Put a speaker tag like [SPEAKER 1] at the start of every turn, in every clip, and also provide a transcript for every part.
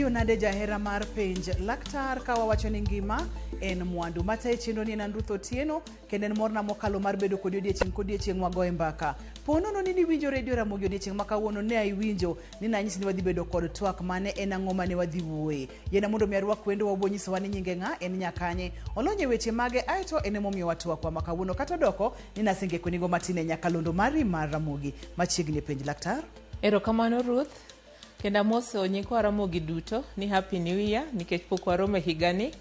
[SPEAKER 1] Tiyo nade jahera mar penj laktar kawa wacho ni ngima en mwandu mata e chenro ni en Ruth Otieno kendo en morna mokalo mar bedo kod odiechieng wagoe mbaka ponono ni winjo redio Ramogi odiechieng makawuono ne ai winjo ni nanyisi ni wadhi bedo kod twak mane en ang'o mane wadhi wuoye yena mondo mi arwak wendo wabo nyiso wa ni nyinge ng'a en nyakanye olonye weche mage aeto en momiyo watwak wa makawuono kata doko ni nasinge konigo matine nyakalondo mari mar Ramogi machiegni penj laktar.
[SPEAKER 2] Erokamano Ruth. Kenda moso nyikwa Ramogi duto ni happy new year nikech pok waromo higani.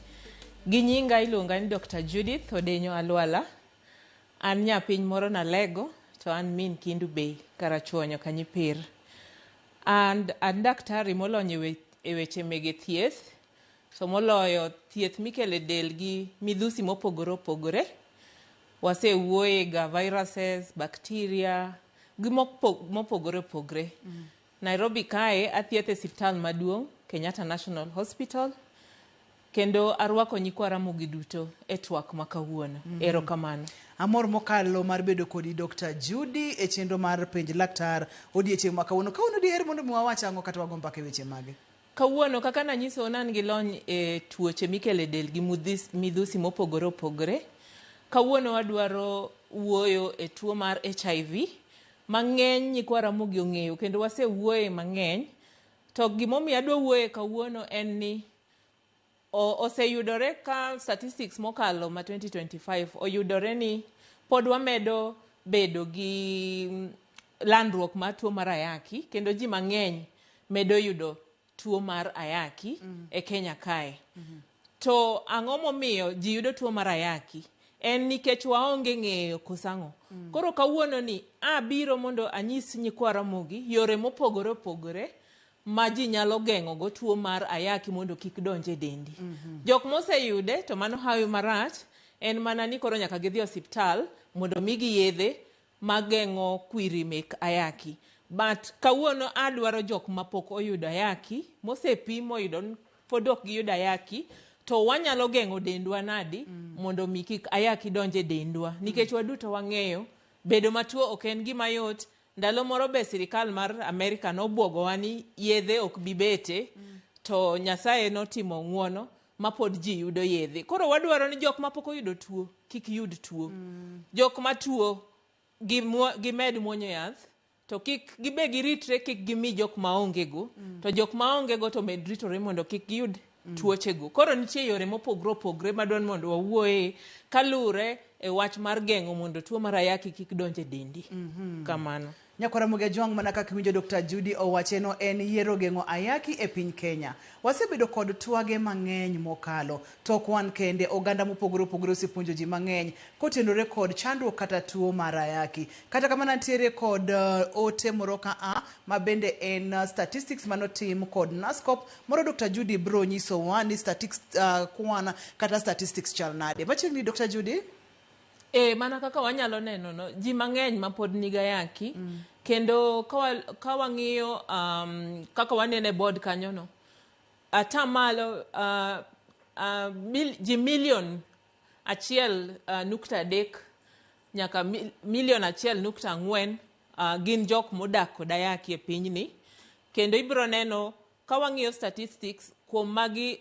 [SPEAKER 2] Gi nyinga iluonga ni Dr. Judith Odenyo Alwala. An nyapiny moro na Lego to an min Kindu Bay karachuonyo kanyipir. And an daktari molonyo e weche mege thieth. So moloyo thieth mikele del gi midhusi mopogore opogore. Wase wuoye ga viruses, bacteria, gi mopogore opogore. Nairobi kae athieth e siptal maduong' Kenyatta National Hospital kendo arwako nyikwa Ramogi duto e twak makawuono. Erokamano.
[SPEAKER 1] Amor mokalo mar bedo kodi Dr. Judy e chenro mar penj laktar odiechieng makawuono. Kawuono diher mondo mwawacha ang'o kata wago mbaka e weche mage.
[SPEAKER 2] Kawuono kaka nanyiso nan gi lony e tuoche mikele del gi midhusi mopogore opogore. Kawuono wadwaro wuoyo e tuo mar HIV. Mang'eny nyikwa Ramogi ong'eyo kendo wase wuoye mang'eny to gimomiyo adwa wuoye kawuono en ni oseyudore ka statistics mokalo ma 2025 oyudore ni pod wamedo bedo gi landruok mar tuo mar ayaki kendo ji mang'eny medo yudo tuo mar ayaki e Kenya kae. To ang'o momiyo ji yudo tuo mar ayaki? En nikech waonge ng'eyo kosango. Koro kawuono ni abiro mondo anyis nyikwa Ramogi yore mopogore opogore ma ji nyalo geng'o go tuo mar ayaki mondo kik donje dendi. Jok moseyude to mano hawi marach en mana ni koro nyaka gidhi osiptal mondo migi yedhe mageng'o kwiri mek ayaki. But kawuono adwaro jok mapok oyudo ayaki mosepim oyudo pod ok giyudo ayaki to wanyalo geng'o dendwa nadi mondo mi kik ayaki donje dendwa nikech waduto wang'eyo bedo matuo ok en gima yot. Ndalo moro be sirikal mar Amerika nobwogowa ni yedhe ok bibete to Nyasaye notimo ng'uono ma pod ji yudo yedhe. Koro wadwaro ni jok mapok oyudo tuo kik yud tuo. Jok matuo gimed muonyo yath to kik gibe giritre kik gimi jok maonge go to jok maonge go to med ritore mondo kik giyud tuoche go. Koro nitie yore mopogore opogore madwan mondo wawuoye kalure e wach mar geng'o mondo tuo mar ayaki kik donje dendi. Kamano.
[SPEAKER 1] Nyakwa Ramogi Ajwang' mana kaka winjo Dr. Judy owacheno en yiero geng'o ayaki e piny Kenya. Wasebedo kod twage mang'eny mokalo. Tok wan kende oganda mopogore opogore osepuonjo ji mang'eny kotenore kod chandruok kata tuo mar ayaki. Kata kamano nitiere kod ote moro ka ma bende en statistics manotim kod NASCOP. Moro Dr. Judy bro nyiso wa ni kwana kata statistics chal nade. Machiegni Dr. Judy?
[SPEAKER 2] Mana kaka wanyalo neno no, ji mang'eny ma pod niga ayaki kendo ka wang'iyo kaka wanene board kanyo no atamalo ji milion 1.3 nyaka milion 1.4 gin jok modak kod ayaki e pinyni kendo ibro neno ka wang'iyo statistics kuom magi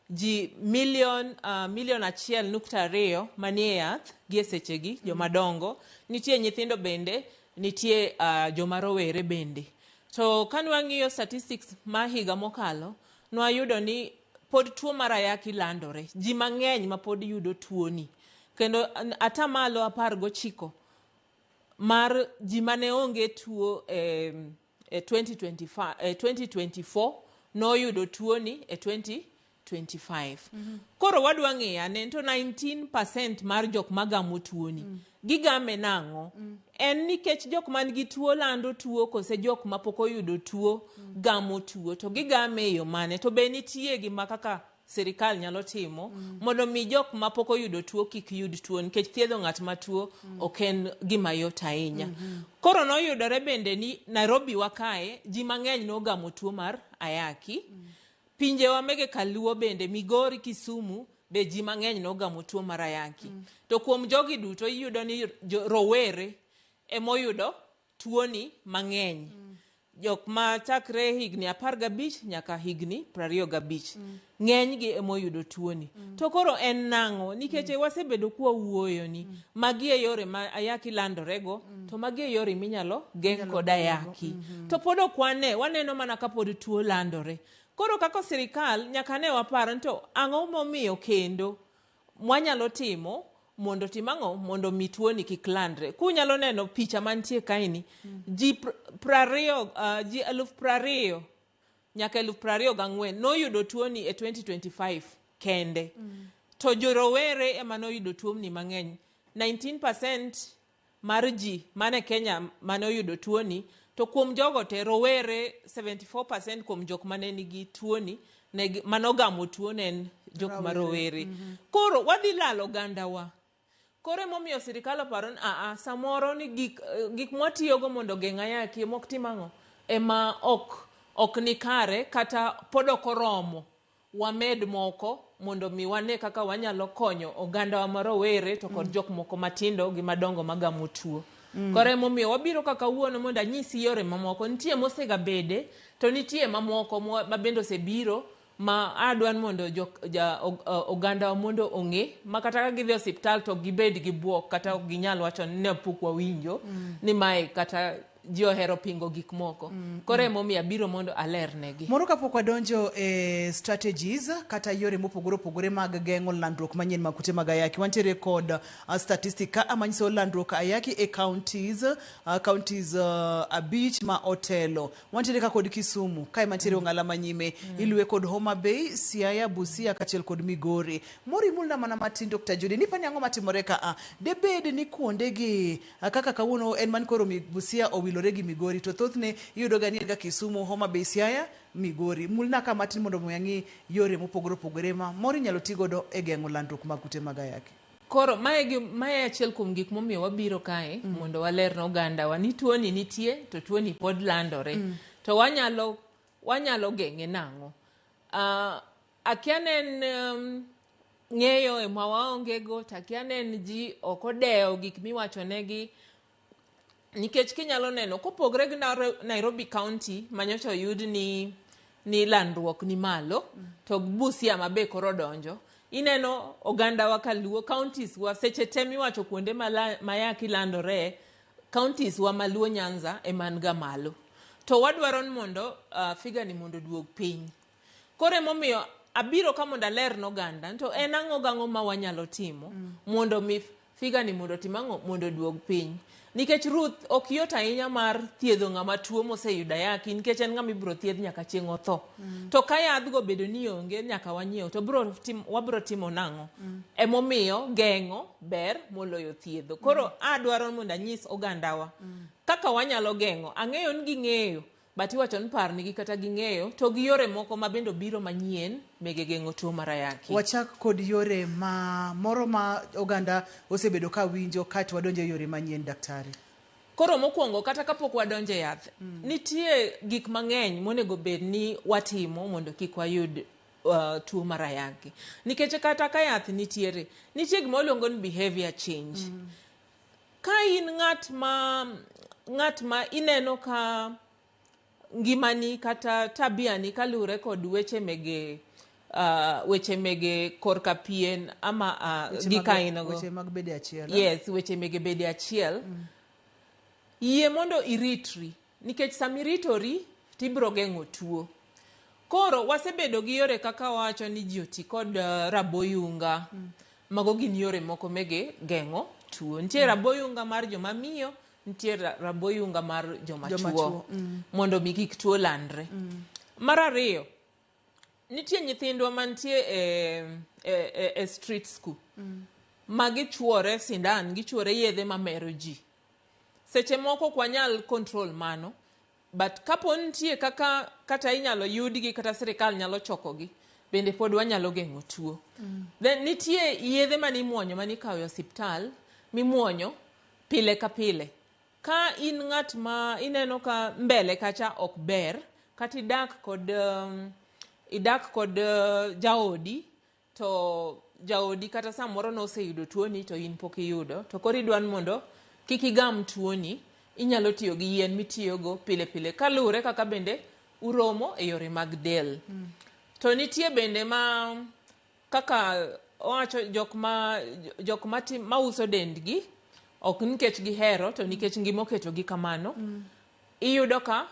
[SPEAKER 2] ji milion 1.2 manie yath gi sechegi jomadongo nitie nyithindo bende nitie joma rowere bende to kan wang'iyo statistics ma higa mokalo nwayudo ni pod tuo mar ayaki landore ji mang'eny ma pod yudo tuoni kendo atamalo 19 mar ji mane onge tuo 2024 no yudo tuoni e 2025. Koro wadwa ng'eya ne to 19% mar jok magamo tuoni. Gigame nang'o? En nikech jok man gi tuo lando tuo kose jok mapok oyudo tuo gamo tuo to gigame yo mane to be nitie gima kaka sirikal nyalo timo mondo mi jok mapok oyudo tuo kik yud tuo nikech thiedho ng'at matuo ok en gima yot ahinya. Koro noyudore bende ni Nairobi wakae ji mang'eny nogamo tuo mar ayaki. Pinje wa mege kaluo bende Migori, Kisumu be ji mang'eny nogamo tuo mar ayaki. To kuom jogi duto iyudo ni rowere emoyudo tuoni mang'eny. jok ma chakre higni 15 nyaka higni 25 ng'eny gi emoyudo tuoni. To koro en nang'o? Nikech wasebedo kwa wuoyo ni magi e yore ma ayaki landorego, to magi e yore minyalo geng' kod ayaki. To pod ok waneno mana ka pod tuo landore. Koro kako sirikal nyaka ne wapar to ang'o momiyo kendo mwanyalo timo mondo timang'o mondo mi tuoni kik landre. Kunyalo neno picha mantie kaini, ji 20,000 nyaka 24,000 noyudo tuoni e 2025 kende. To jorowere ema noyudo tuoni mang'eny. 19% mar ji mane Kenya mane oyudo tuoni, to kuom jogo te rowere 74% kuom jok mane nigi tuoni manogamo tuo en jok marowere. Koro wadhi lalo ogandawa. Koro emomiyo sirikal oparo ni samoro ni gik mwatiyogo mondo geng' ayaki mok timang'o ema ok ni kare, kata pod ok oromo. Wamed moko mondo mi wane kaka wanyalo konyo ogandawa marowere to kod jok moko matindo gi madongo magamo tuo. Koro emomiyo wabiro kaka wuono mondo anyisi yore mamoko. Nitie mosega bede to nitie mamoko mabendo osebiro ma adwan mondo oganda mondo ong'e, ma kata ka gidhi osiptal to gibed gi buok kata ok ginyal wacho ni ne pok wawinjo ni mae kata ji ohero pingo gik moko. Koro emomiyo abiro mondo alernegi.
[SPEAKER 1] Moro kapok wadonjo strategies kata yore mopogore opogore mag geng'o landruok manyien mag kute mag ayaki, wantiere kod statistika amanyiso landruok ayaki e counties abich ma otelo. Wantiere ka kod Kisumu, kae mantiere Ong'ala manyime, iluwe kod Homa Bay, Siaya, Busia kachiel kod Migori. Mori mulna mana matin Dr. Judy, ni pani ang'o matimore ka debed ni kuonde gi kaka kawuono en man koro Busia owilore gi Migori, to thothne iyudo gani ga Kisumu, Homa Bay, Siaya, Migori. Mulna ka matin mondo moyangi yore mopogore opogore ma mori nyalo tigodo e geng'o landruok mag kute mag ayaki.
[SPEAKER 2] Koro mae achiel kuom gik momiyo wabiro kae mondo waler no ogandawa ni tuoni nitie to tuoni pod landore. To wanyalo geng'e nang'o? Akianen ng'eyo ema waongego, takianen ji ok odewo gik miwachonegi. Nikech kinyalo neno kopogre gi Nairobi County manyocha oyud ni landruok ni malo, to Busia mabe koro donjo. Ineno oganda wa kaluo counties wa seche temi wacho kuonde mayaki landore, counties wa Maluo, Nyanza emanga malo. To wadwaro mondo figa ni mondo duog piny. Kore momiyo abiro ka mondo aler no oganda, to en ang'o ma wanyalo timo mondo mi figa ni mondo timang'o mondo duog piny. Nikech Ruth ok yot ahinya mar thiedho ng'ama tuo moseyudo ayaki, nikech en ng'ama ibiro thiedh nyaka chieng' otho. To ka yadhgo bedo ni onge nyaka wanyiew, to wabiro timo nang'o? Emomiyo geng'o ber moloyo thiedho. Koro adwaro mondo anyis ogandawa kaka wanyalo geng'o. Ang'eyo ni ging'eyo, but iwacho ni parnigi kata ging'eyo to gi yore moko mabendo biro manyien mege geng'o tuo mar ayaki.
[SPEAKER 1] Wachak kod yore moro ma oganda osebedo ka winjo kaeto wadonjo e yore manyien, daktari.
[SPEAKER 2] Koro mokwongo kata kapok wadonjo e yath, nitie gik mang'eny monego bed ni watimo mondo kik wayud tuo mar ayaki. Nikech kata ka yath nitie gima oluongo ni behavior change. Ka in ng'at ma ineno ka ngimani kata tabiani kalure kod weche mege korka pien ama gika inago.
[SPEAKER 1] Weche mag bede achiel.
[SPEAKER 2] Yes, weche mege bede achiel. Yie mondo iritri, nikech samiritori tibro geng'o tuo. Koro wasebedo gi yore kaka wacho ni ji oti kod raboyunga. Mago gin yore moko mege geng'o tuo. Nitie raboyunga mar joma miyo, nitie raboyunga mar joma chuo mondo mi kik tuo landre. Mar ariyo, nitie nyithindwa mantie e street school ma gichuore sindan, gichuore yedhe mamero ji. Seche moko kwa nyal control mano, but kapo nitie kata inyalo yudgi kata sirikal nyalo chokogi, bende pod wanyalo geng'o tuo. Then nitie yedhe manimuonyo manikawo e osiptal, mimuonyo pile ka pile. Ka in ng'at ma ineno ka mbele kacha ok ber, kata idak kod jaodi, to jaodi kata samoro no oseyudo tuoni to in pok iyudo, to koro idwan mondo kik igam tuoni, inyalo tiyo gi yien mitiyogo pile pile kalure kaka bende uromo e yore mag del. To nitie bende ma kaka owacho jok ma uso dendgi ok nikech gihero to nikech ngima oketogi kamano. Iyudo ka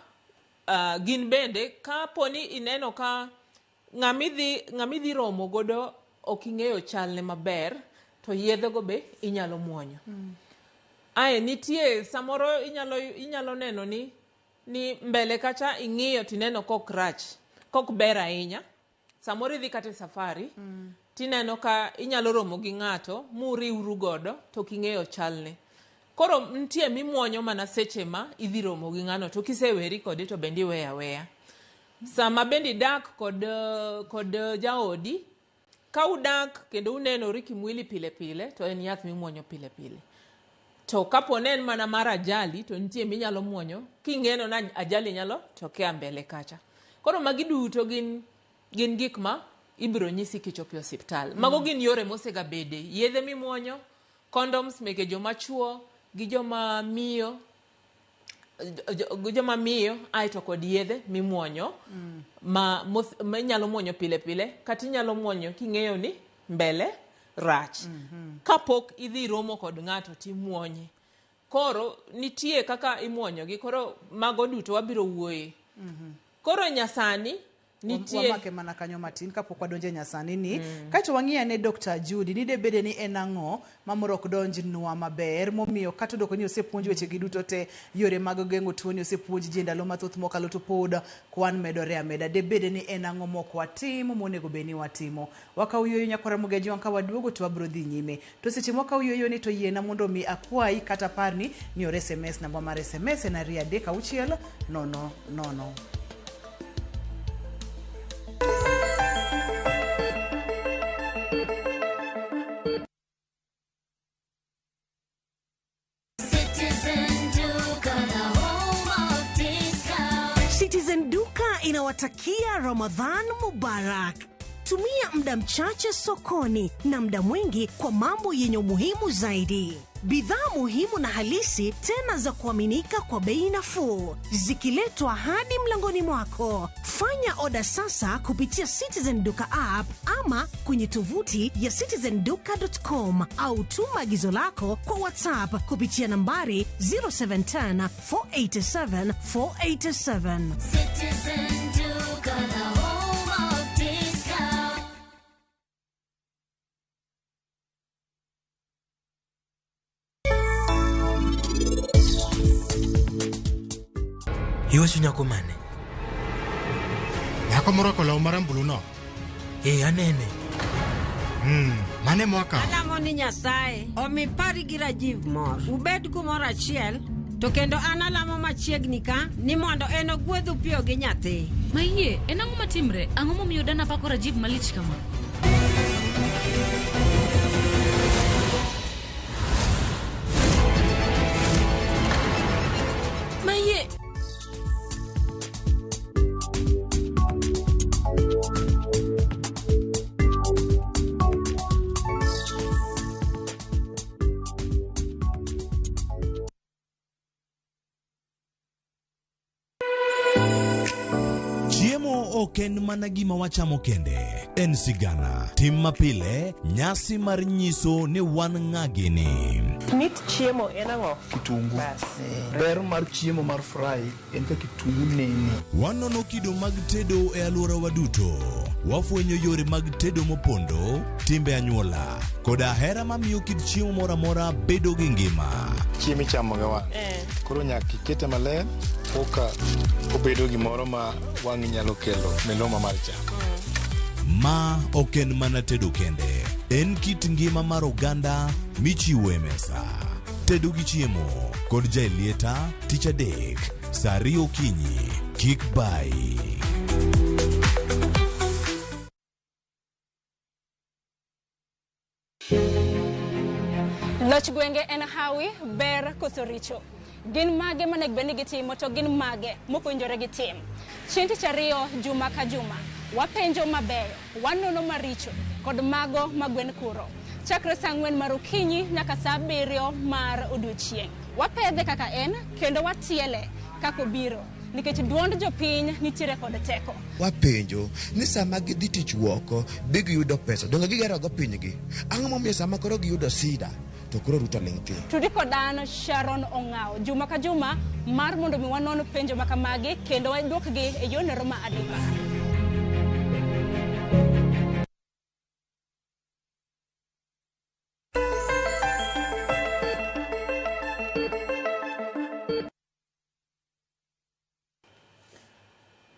[SPEAKER 2] gin bende ka poni ineno ka ng'amidhi romo godo ok ing'eyo chalne maber, to yedhego be inyalo muonyo. Nitie samoro inyalo neno ni mbele kacha ing'iyo tineno kok rach, kok ber ahinya. Samoro idhi kata safari tineno ka inyalo romo gi ng'ato muriwru godo to king'eyo chalne. Koro nitie mimuonyo mana seche ma idhi romo gi ng'ano to kiseweri kode to bende iweya aweya. Sama bende idak kod jaodi, ka udak kendo unenori kimwili pile pile to en yath mimuonyo pile pile. To kapo ne en mana mar ajali to nitie minyalo muonyo king'eno na ajali nyalo tokea mbele kacha. Koro magi duto gin gik ma ibiro nyisi kichopo e osiptal. Mago gin yore mosega bede. Yedhe mimuonyo, condoms meke joma chuo gi joma miyo aito kod yedhe mimuonyo ma inyalo muonyo pile pile, kata inyalo muonyo king'eyo ni mbele rach. Kapok idhi romo kod ng'ato timuonye. Koro nitie kaka imuonyogi, koro mago duto wabiro wuoye. Koro nyasani nitie
[SPEAKER 1] wamake mana kanyo matin kapok wadonje nyasani ni kacho wang'iya ne Dr. Judy ni debede ni en ang'o mamoro ok donjnwa maber momiyo kata doko ni osepuonj weche gi duto te yore mag geng'o tuo ni osepuonj ji ndalo mathoth mokalo to pod kwan medore ameda. Debede ni en ang'o mok watimo monego bed ni watimo. Wakaw yueyo nyakora Mugeji ka waduogo to wabro dhi nyime. To seche mokaw yueyo ni to yiena mondo mi akwayi kata parni ni ore SMS namba mar SMS en 33600.
[SPEAKER 3] Citizen Duka inawatakia Ramadhan Mubarak. Tumia muda mchache sokoni na muda mwingi kwa mambo yenye umuhimu zaidi. Bidhaa muhimu na halisi tena za kuaminika kwa bei nafuu, zikiletwa hadi mlangoni mwako. Fanya oda sasa kupitia Citizen Duka app ama kwenye tovuti ya citizenduka.com au tuma agizo lako kwa WhatsApp kupitia nambari 0710 487 487.
[SPEAKER 4] Citizen Duka, the home of discount.
[SPEAKER 5] Iwacho nyako mane?
[SPEAKER 6] Nyako morwako law marambulu no?
[SPEAKER 5] Anene.
[SPEAKER 6] Mane mwaka?
[SPEAKER 7] Alamo ni Nyasaye omi pari gi Rajiv mor. Ubed kumoro achiel to kendo an alamo machiegni ka ni mondo en ogwedhu piyo gi nyathi.
[SPEAKER 8] Mayie, en ang'o matimre? Ang'o momiyo dana pako Rajiv malich kama? Mayie.
[SPEAKER 9] Ok en mana gima wachamo kende, en sigana, tim mapile, nyasi mar nyiso ni wan ng'agini.
[SPEAKER 10] Mit chiemo en ang'o?
[SPEAKER 11] Kitungu. Ber mar chiemo mar fry en ka kitungu nene.
[SPEAKER 9] Wanono kido mag tedo e alworawa duto. Wafwenyo yore mag tedo mopondo, timbe anyuola, koda hera mamiyo kit chiemo mora mora bedo gi ngima.
[SPEAKER 11] Chiemo ichamo ga wan. Koro nyaka ikete maler koka obedo gimoro ma wang' nyalo kelo meloma mar chamo.
[SPEAKER 9] Ma ok en mana tedo kende, en kit ngima mar oganda michiwo e mesa. Tedo gi chiemo kod jailieta tich adek saa 2 okinyi, kik bai.
[SPEAKER 12] Loch gwenge en hawi ber koso richo. Gin mage manego bed ni gitimo to gin mage mokowinjore gitim. Chieng' tich ariyo juma ka juma wapenjo mabeyo, wanono maricho kod mago magwen kuro. chakre saa 4 mar okinyi nyaka saa 7 mar odiochieng'. Wapedhe kaka en kendo watiele kaka obiro nikech duond jopiny nitiere kod teko.
[SPEAKER 5] Wapenjo ni sama gidhi tich woko be giyudo pesa donge gigero go pinygi. Ang'o momiyo sama koro giyudo sida to koro Ruto ling' thi.
[SPEAKER 12] Tudi kodan Sharon Ong'ao juma ka juma mar mondo mi wanon penjo makamagi kendo waduokgi e yonero ma adipa.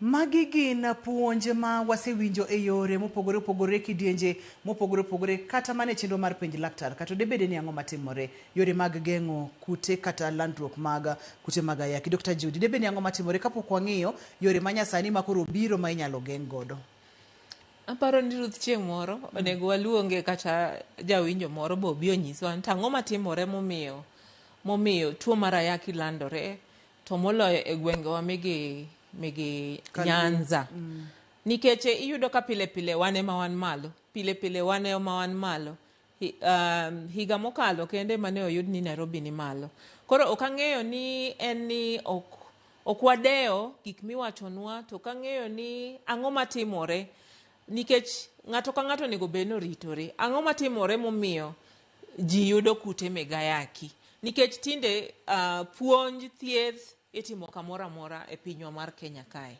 [SPEAKER 1] Magi gin puonj ma wasewinjo e yore mopogore opogore kidienje mopogore opogore kata mane chenro mar penj laktar kata debede ni ang'o matimore yore mag geng'o kute kata landruok mag kute mag ayaki. Dr. Judy, debede ni ang'o matimore kapok wang'iyo yore manyasani ma koro biro ma inyalo geng' godo?
[SPEAKER 2] Aparo ni Ruth chieng' moro onego waluonge kata jawinjo moro bo bi onyiswa ang'o matimore momiyo tuo mar ayaki landore to moloyo e gwengewa migi Nyanza. Nikech iyudo ka pile pile wane ma wan malo. Pile pile wane ma wan malo. Higa mokalo kende mane oyud ni Nairobi ni malo. Koro ok ang'eyo ni en ni ok wadeo gik miwachonwa to ok ang'eyo ni ang'o matimore. Nikech ng'ato ka ng'ato nego beno ritore. Ang'o matimore momiyo ji yudo kute meg ayaki. Nikech tinde puonj thieth itimo kamora mora e pinywa mar Kenya kae.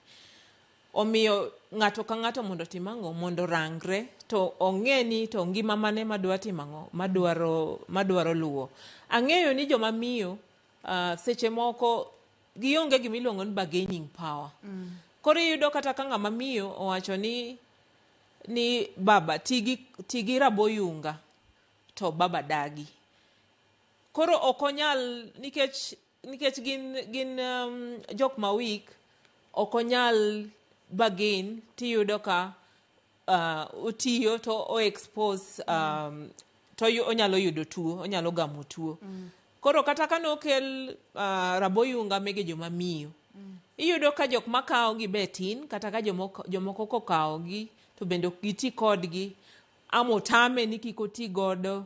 [SPEAKER 2] Omiyo ng'ato ka ng'ato mondo timang'o mondo rangre to ong'eni to ngima mane madwa timang'o madwaro luwo. Ang'eyo ni joma miyo seche moko gionge gimiluongo ni bargaining power. Koro iyudo kata ka ng'ama miyo owacho ni baba tigi raboyunga to baba dagi. Koro okonyal nikech gin jok ma weak okonyal bargain tiyudo ka otiyo to o expose to onyalo yudo tuo onyalo gamo tuo. Koro kata ka nokel raboyunga mege joma miyo iyudo ka jok makawo gi betin kata ka jomoko kokawo gi to bende ok giti kodgi amotame ni kiko ti godo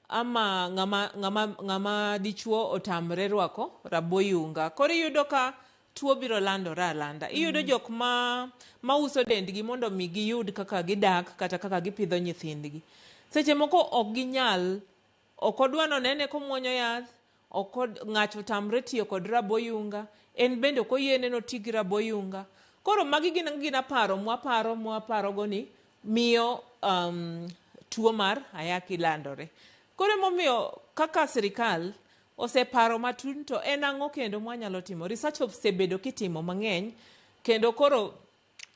[SPEAKER 2] ama ngama dichuo otamre rwako raboyunga. Koro iyudo ka tuo biro landore alanda. Iyudo jok ma uso dendgi mondo mi giyud kaka gidak kata kaka gipidho nyithindgi. Seche moko ok ginyal, ok odwa nonene komuonyo yath, ng'ato tamre tiyo kod raboyunga, en bende ok oyiene no ti gi raboyunga. Koro magi gin aparo mwaparo go ni miyo tuo mar ayaki landore. Koro momiyo kaka sirikal oseparo matun to en ang'o kendo mwanyalo timo. Research osebedo kitimo mang'eny kendo koro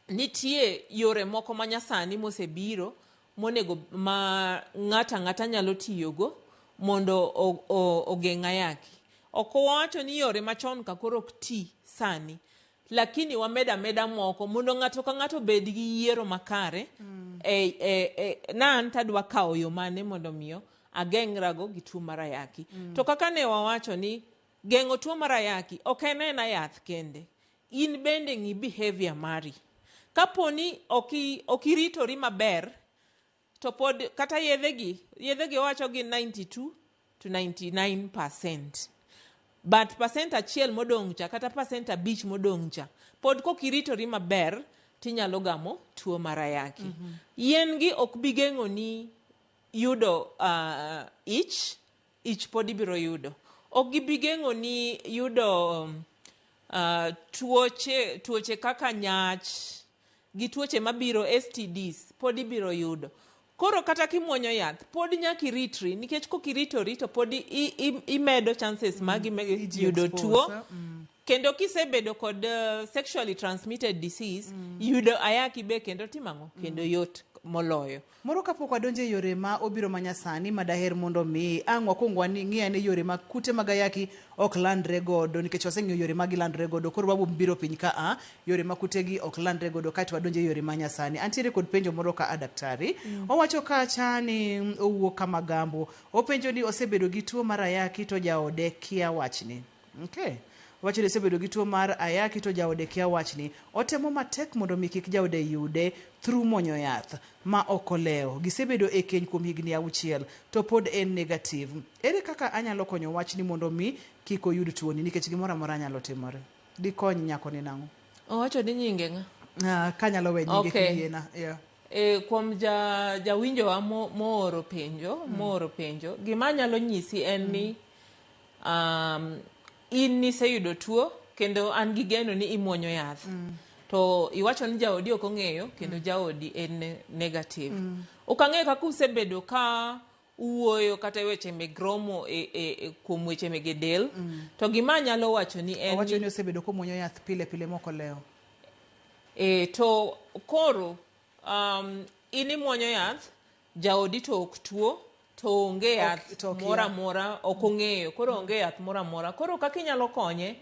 [SPEAKER 2] nitie yore moko manyasani mosebiro monego ma ng'ata nyalo tiyogo mondo ogeng' ayaki. Ok owacho ni yore machon ka koro ok ti sani. Lakini wameda moko mondo ng'ato ka ng'ato bed gi yiero makare nan tadwa kawo yo mane mondo miyo ageng'rago gi tuo mar ayaki. To kaka ne wawacho ni geng'o tuo mar ayaki ok en yath kende. In bende ng'i behavior mari. Kaponi ok iritori maber to pod kata yedhegi wacho gi 92 to 99%. But percent achiel modong' cha kata percent 5 modong' cha pod kok iritori maber tinyalo gamo tuo mar ayaki. Yien gi ok bi geng'o ni yudo ich pod ibiro yudo. Ok gibi geng'o ni yudo tuoche kaka nyach gi tuoche mabiro STDs pod ibiro yudo. Koro kata kimuonyo yath pod nyaki ritri nikech kok iritori to pod imedo chances magi yudo tuo. Kendo kisebedo kod sexually transmitted disease yudo ayaki be kendo timang'o kendo yot moloyo.
[SPEAKER 1] Moro kapok wadonje yore ma obiro manyasani madaher mondo mi ang'wa kongwa ni ng'iyane yore ma kute mag ayaki ok landre godo nikech waseng'iyo yore mag landre godo. Koro wabo biro piny ka yore ma kutegi ok landre godo kaito wadonje yore manyasani. Antiere kod penjo moro ka daktari. Owacho kacha ni owuok kama gambo. Openjo ni osebedo gi tuo mar ayaki to jaode kia wachni. Okay. wacho ni sebedo gi tuo mar ayaki to jaode kia wachni otemo matek mondo mi kik jaode yude through monyo yath ma ok olewo. Gisebedo e keny kuom higni 6 to pod en negative. Ere kaka anyalo konyo wachni mondo mi kik oyud tuoni nikech gimoro amora nyalo timore? Dikony nyako ni nang'o?
[SPEAKER 2] Owacho ni nyinge ng'a?
[SPEAKER 1] Kanyalo we nyinge
[SPEAKER 2] Okay.
[SPEAKER 1] kiyiena. Yeah.
[SPEAKER 2] Kuom jawinjowa mooro penjo, gima nyalo nyisi en ni in niseyudo tuo kendo an gi geno ni imuonyo yath. To iwacho ni jaodi ok ong'eyo kendo jaodi en negative. Ok ang'eyo kaka usebedo ka uwuoyo kata weche meg romo kuom weche meg del. To gima nyalo wacho ni en
[SPEAKER 1] Owacho ni osebedo komuonyo yath pile pile moko lewo.
[SPEAKER 2] To koro in imuonyo yath, jaodi to ok tuo, to onge yath mora mora, ok ong'eyo, koro onge yath mora mora. Koro kaka inyalo konye,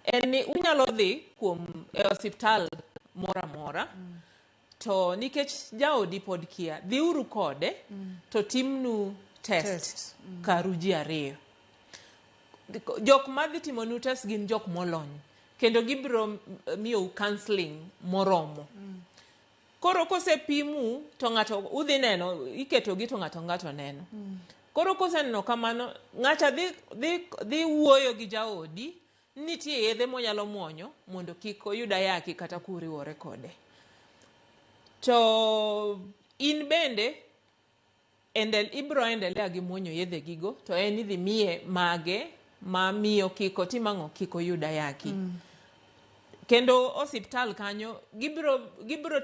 [SPEAKER 2] en ni unyalo dhi kuom osiptal mora mora, to nikech jaodi pod kia, dhi uru kode, to timnu test karu ji 2. Jok madhi timonu test gin jok molony, kendo gibiro miyou counseling moromo. Koro kosepimu to ng'ato udhi neno, iketogi to ng'ato neno. Koro koseneno kamano, ng'acha dhi wuoyo gi jaodi, nitie yedhe monyalo muonyo mondo kik oyud ayaki kata kuriwore kode. To in bende ibiro endelea gi muonyo yedhe gigo, to en idhi miye mage ma miyo kik otim ang'o, kik oyud ayaki. Kendo osiptal kanyo gibiro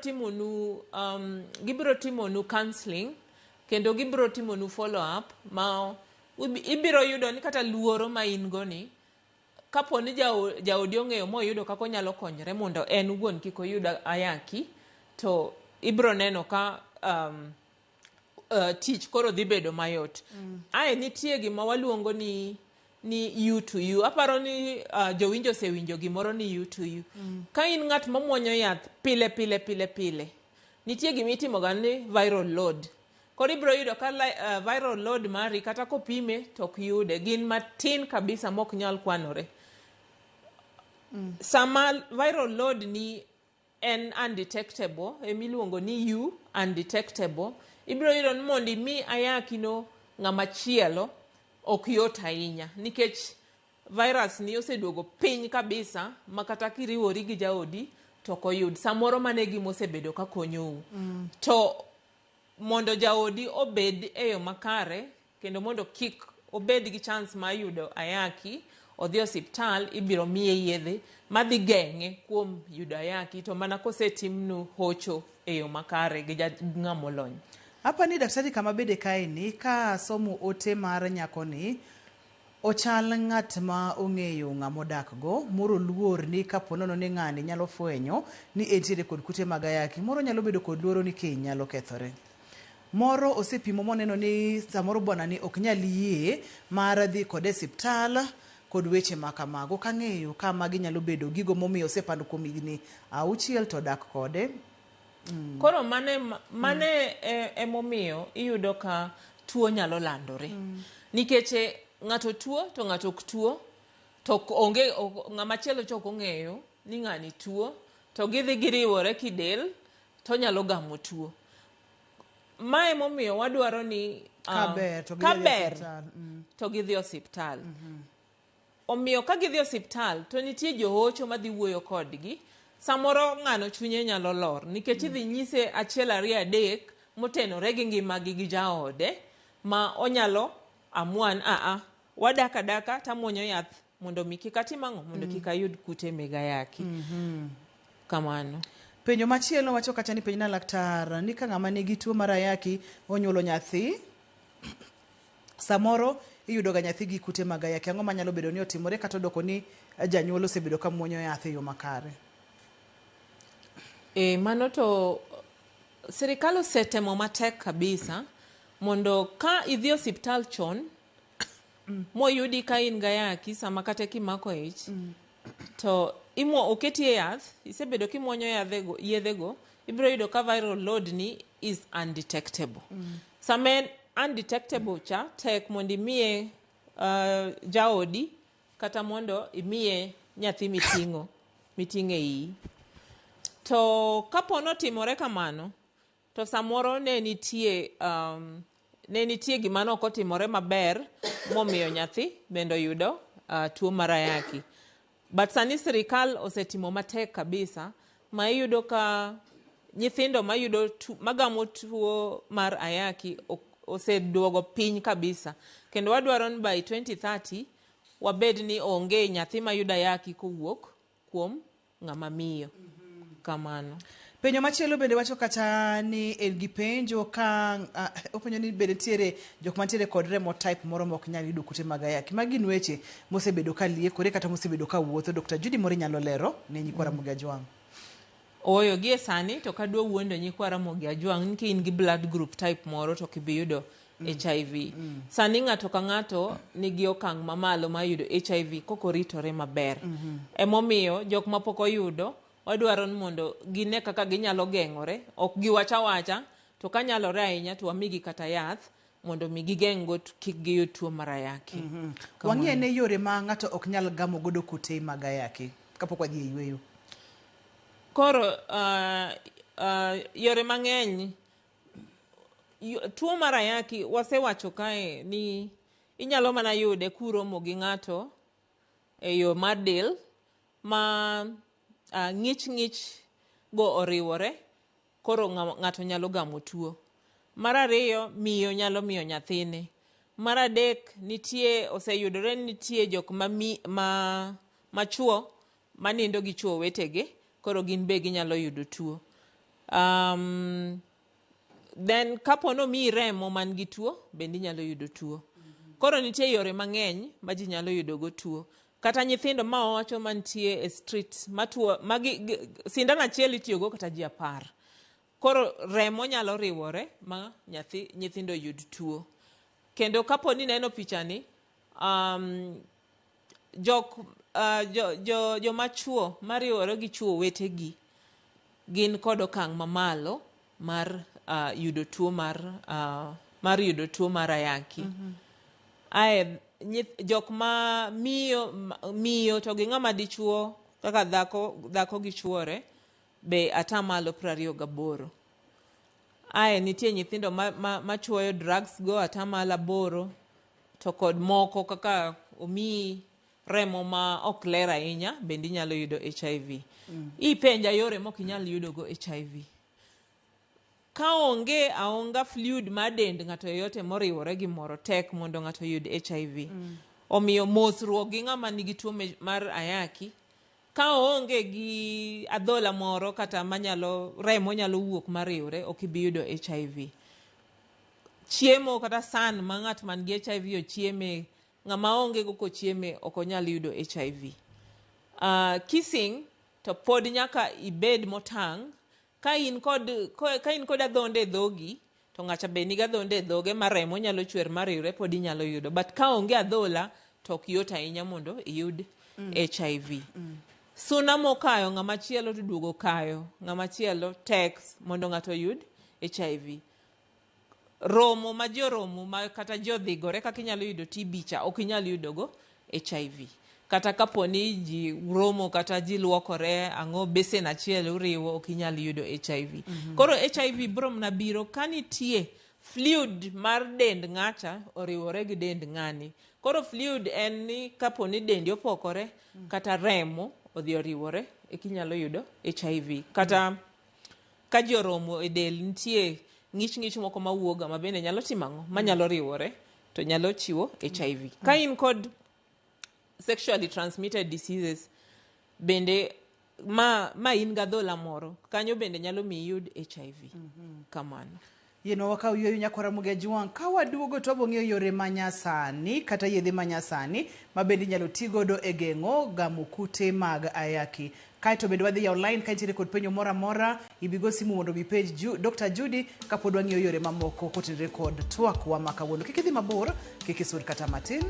[SPEAKER 2] timonu counseling, kendo gibiro timonu follow up ma ibiro yudo ni kata luoro ma in go ni kapo ni jaodi ong'eyo moyudo kako nyalo konyre mondo en wuon kik oyud ayaki, to ibiro neno ka tich koro dhi bedo mayot. Ae nitie gima waluongo ni you to you. Aparo ni jowinjo osewinjo gimoro ni you to you. Ka in ng'at mamuonyo yath pile, nitie gima itimoga ni viral load. Koro ibiro yudo ka viral load mari kata kopime to ok yude, gin matin kabisa mok nyal kwanore. Sama viral load ni en undetectable, emiluongo ni you undetectable, ibiro yudo ni mondo imi ayaki no ng'ama chielo ok yot ahinya, nikech virus ni oseduogo piny kabisa makata kiriwori gi jaodi to koyud. Samoro mane gima osebedo ka konyou. To mondo jaodi obed e yo makare, kendo mondo kik obed gi chance ma yudo ayaki, odhi osiptal, ibiro miye yedhe madhi geng'e kuom yudo ayaki, to mana kosetimnu hocho e yo makare gi ng'amolony.
[SPEAKER 1] Hapa ni daktari kama bede kaeni ka somo ote mar nyako ni ochal ng'at ma ong'eyo ng'amodak go, moro luor ni kaponono ni ng'ani nyalo fwenyo ni entiere kod kute mag ayaki, moro nyalo bedo kod luoro ni keny nyalo kethore. Moro osepimo moneno ni samoro bwana ni ok nyal yie mar dhi kode osiptal kod weche makamago. Kang'eyo ka magi nyalo bedo gigo momiyo osepando kuom higni 6 to dak kode.
[SPEAKER 2] Koro mane emomiyo iyudo ka tuo nyalo landore. Nikech ng'ato tuo to ng'ato ok tuo, to onge ng'ama chielo chok ong'eyo ni ng'ani tuo, to gidhi giriwore kidel to nyalo gamo tuo. Mae emomiyo wadwaro ni
[SPEAKER 1] kaber
[SPEAKER 2] to gidhi osiptal. Omiyo ka gidhi osiptal to nitie johocho madhi wuoyo kodgi. Samoro ng'ano chunye nyalo lor, nikech idhi nyise 1, 2, 3 motenore gi ngimagi gi jaode, ma onyalo amuan wadaka tamuonyo yath mondo mi kik atim ang'o, mondo kik ayud kute meg ayaki. Kamano.
[SPEAKER 1] Penjo machielo wacho kacha ni penjna laktar ni ka ng'ama nigi tuo mar ayaki onyuolo nyathi, samoro iyudo ga nyathi gi kute mag ayaki, ang'o manyalo bedo ni otimore kata odoko ni janyuol osebedo ka muonyo yath e yo makare?
[SPEAKER 2] Mano to sirikal osetemo matek kabisa mondo ka idhi osiptal chon moyudi ka in gayaki sama kata kimako ich, to oketi yath, isebedo kimuonyo yedhego, ibiro yudo ka viral load ni is undetectable. Sama undetectable tek mondo imiye jaodi kata mondo imiye nyathi miting'e iyi. To kapo notimore kamano, to samoro ne nitie gima ne ok otimore maber momiyo nyathi bende oyudo tuo mar ayaki. But sani sirikal osetimo matek kabisa ma iyudo ka nyithindo magamo tuo mar ayaki oseduogo piny kabisa. Kendo wadwaro ni by 2030 wabed ni onge nyathi mayudo ayaki kowuok kuom ng'ama miyo. Kamano.
[SPEAKER 1] Penjo machielo bende wacho kata ni en gi penjo ka openjo ni bende tiere jok mantiere kod remo type moro mok nyal yudo kute mag ayaki. Magi gin weche mosebedo ka liekore kata mosebedo ka wuotho. Dr. Judy moro nyalo lero ne nyikwa Ramogi Ajwang'.
[SPEAKER 2] Oyo gie sani to kadwa wuondo nyikwa Ramogi Ajwang' ni in gi blood group type moro to kibi yudo HIV. Sani ng'ato ka ng'ato nigi okang' mamalo ma yudo HIV kokoritore maber. Emomiyo jok mapok oyudo wadwaro ni mondo gine kaka ginyalo geng'ore, ok giwacha wacha, to kanyalore ahinya to wamigi kata yath mondo mi gigeng'go kik giyud tuo mar ayaki.
[SPEAKER 1] Wang'e ne yore ma ng'ato ok nyal gamo godo kute mag ayaki kapok wadhi e yweyo.
[SPEAKER 2] Koro yore mang'eny tuo mar ayaki wasewacho kae ni inyalo mana yude kuromo gi ng'ato e yo mar del ma ng'ich go oriwore, koro ng'ato nyalo gamo tuo. Mar ariyo, miyo nyalo miyo nyathine. Mar adek, oseyudore nitie jok machuo manindo gi chuo wetege, koro gin be ginyalo yudo tuo. Then kapo no miyi remo man gi tuo, bende inyalo yudo tuo. Koro nitie yore mang'eny ma ji nyalo yudo go tuo. Kata nyithindo ma owacho mantie e street matuo sindan achiel itiyogo kata ji 10. Koro remo nyalo riwore ma nyithindo yud tuo. Kendo kapo ni neno pichani, joma chuo mariwore gi chuo wetegi gin kod okang' mamalo mar yudo tuo yudo tuo mar ayaki. Jok ma miyo to gi ng'ama dichuo kaka dhako gi chuore be atamalo 28. Nitie nyithindo machuoyo drugs go atamalo 8, to kod moko kaka omiyi remo ma ok ler ahinya bende inyalo yudo HIV. Ipenja yore mok inyal yudo go HIV. Ka onge aonga fluid mar dend ng'ato yote moriwore gi moro tek mondo ng'ato yud HIV. Omiyo mosruok gi ng'ama nigi tuo mar ayaki, ka onge gi adhola moro kata remo nyalo wuok mariwore, ok ibi yudo HIV. Chiemo kata san ma ng'at man gi HIV ochieme, ng'ama onge go kochieme ok onyal yudo HIV. Kissing to pod nyaka ibed motang'. Ka in kod adhonde e dhogi, to ng'acha be nigi adhonde e dhoge ma remo nyalo chwer mariwre, pod inyalo yudo. But ka onge adhola, to ok yot ahinya mondo iyud HIV. Suna mokayo ng'ama chielo to duogo kayo ng'ama chielo tek mondo ng'ato yud HIV. Romo ma joromo ma kata jodhigore kaka inyalo yudo TB cha ok inyal yudogo HIV. Kata kapo ni ji romo kata ji luokore ang'o besen achiel uriwo, ok inyal yudo HIV. Koro HIV biro mana biro ka nitie fluid mar dend ng'acha oriwore gi dend ng'ani. Koro fluid en ni kapo ni dendi opokore kata remo odhi oriwore ikinyalo yudo HIV. Kata ka ji oromo e del nitie ng'ich moko mawuoga ma bende nyalo timo ang'o manyalo riwore to nyalo chiwo HIV. Ka in kod sexually transmitted diseases bende ma in gadhola moro kanyo bende nyalo mi yud HIV. Kamano.
[SPEAKER 1] Wakaw yweyo nyakwa Ramogi Ajwang'. Ka waduogo to wabong'eyo yore manyasani kata yedhe manyasani ma bende inyalo ti godo e geng'o gamo kute mag ayaki. Kaeto bende wadhi yaw line ka nitiere kod penjo moro amora, ibigo simu mondo mi page Dr. Judy kapod wang'iyo yore mamoko kotenore kod twak wa ma kawuono. Kik idhi mabor, kik isud kata matin.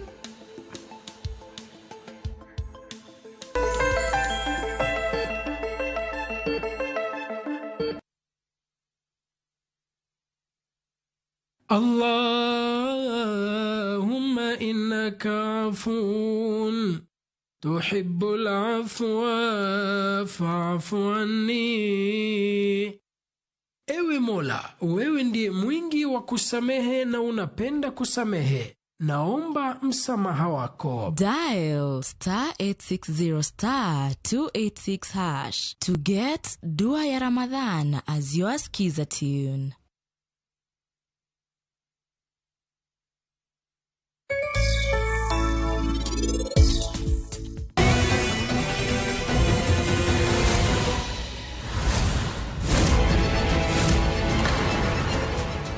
[SPEAKER 13] اللهم إنك عفو تحب العفو فاعف عني. Ewe Mola, wewe ndiye mwingi wa kusamehe na unapenda kusamehe. Naomba msamaha wako.
[SPEAKER 8] Dial *860 *286# to get Dua ya Ramadhan as your skiza tune.